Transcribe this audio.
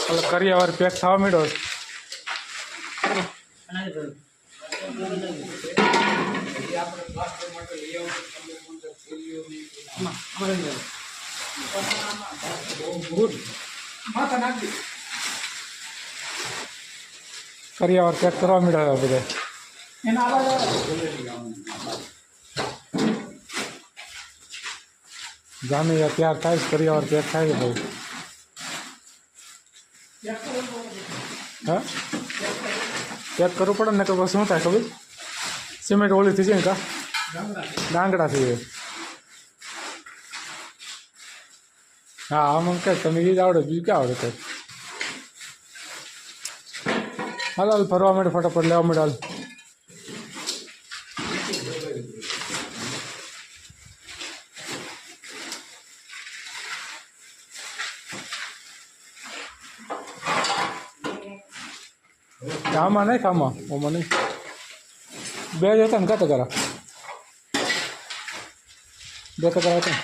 એટલે કરિયાવર પેક થવા માંડ્યો. કરિયાવર પેક કરવા માંડ્યા બધા. જામી તૈયાર થાય કરિયાવર પેક થાય ભાઈ. હા પેક કરવું પડે ને કે બસ શું થાય ખબર સિમેન્ટ ઓલી થઈ જાય ને કા ડાંગડા થઈ જાય. હા આમાં કહે તમે એ જ આવડે બીજું ક્યાં આવડે કંઈ. હાલ હાલ ફરવા માંડે ફટાફટ લેવા માંડે હાલ. આમાં નહીં ખામાં ઓમાં નહીં બે જ હતા ને કાં તગારા બે તગારા હતા ને.